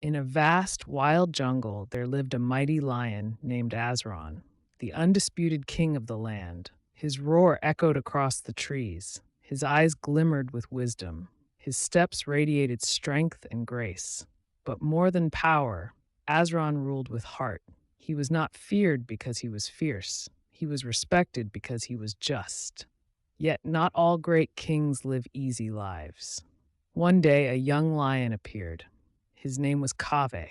In a vast, wild jungle, there lived a mighty lion named Azran, the undisputed king of the land. His roar echoed across the trees. His eyes glimmered with wisdom. His steps radiated strength and grace. But more than power, Azran ruled with heart. He was not feared because he was fierce. He was respected because he was just. Yet not all great kings live easy lives. One day, a young lion appeared. His name was Kaveh.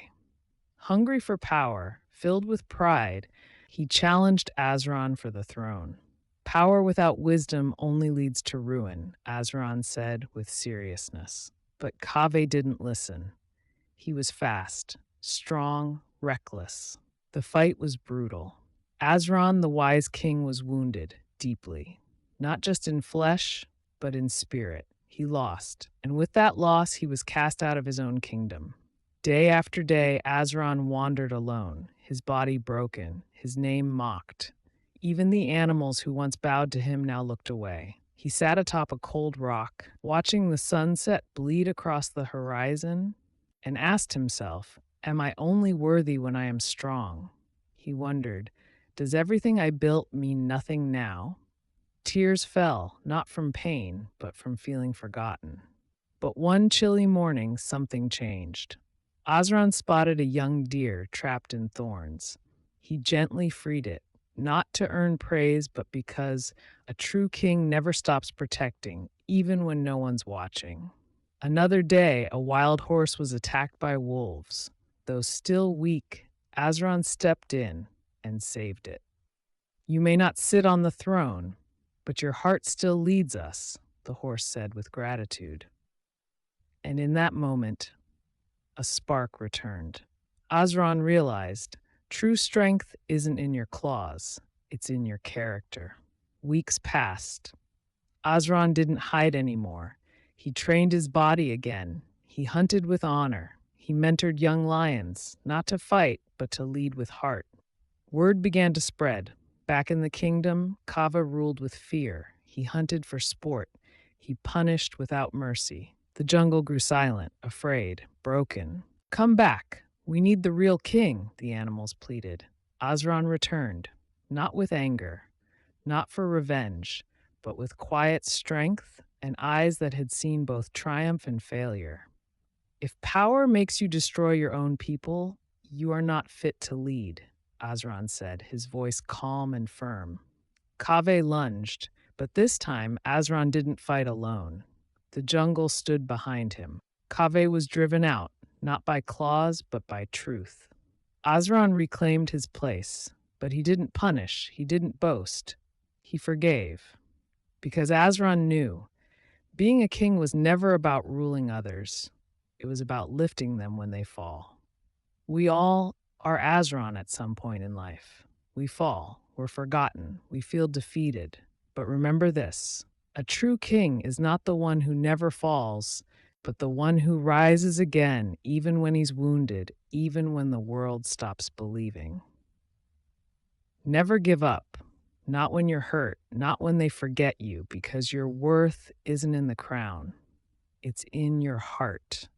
Hungry for power, filled with pride, he challenged Azran for the throne. Power without wisdom only leads to ruin, Azran said with seriousness. But Kaveh didn't listen. He was fast, strong, reckless. The fight was brutal. Azran, the wise king, was wounded deeply, not just in flesh, but in spirit. He lost, and with that loss, he was cast out of his own kingdom. Day after day, Azran wandered alone, his body broken, his name mocked. Even the animals who once bowed to him now looked away. He sat atop a cold rock, watching the sunset bleed across the horizon, and asked himself, "Am I only worthy when I am strong?" He wondered, "Does everything I built mean nothing now?" Tears fell, not from pain, but from feeling forgotten. But one chilly morning, something changed. Azran spotted a young deer trapped in thorns. He gently freed it, not to earn praise, but because a true king never stops protecting, even when no one's watching. Another day, a wild horse was attacked by wolves. Though still weak, Azran stepped in and saved it. "You may not sit on the throne, but your heart still leads us," the horse said with gratitude. And in that moment, a spark returned. Azran realized true strength isn't in your claws, it's in your character. Weeks passed. Azran didn't hide anymore. He trained his body again. He hunted with honor. He mentored young lions, not to fight, but to lead with heart. Word began to spread. Back in the kingdom, Kava ruled with fear. He hunted for sport. He punished without mercy. The jungle grew silent, afraid, broken. "Come back. We need the real king," the animals pleaded. Azran returned, not with anger, not for revenge, but with quiet strength and eyes that had seen both triumph and failure. "If power makes you destroy your own people, you are not fit to lead," Azran said, his voice calm and firm. Kaveh lunged, but this time Azran didn't fight alone. The jungle stood behind him. Kaveh was driven out, not by claws, but by truth. Azran reclaimed his place, but he didn't punish, he didn't boast. He forgave. Because Azran knew being a king was never about ruling others. It was about lifting them when they fall. We all are Azran at some point in life. We fall, we're forgotten, we feel defeated. But remember this: a true king is not the one who never falls, but the one who rises again, even when he's wounded, even when the world stops believing. Never give up. Not when you're hurt, not when they forget you, because your worth isn't in the crown. It's in your heart.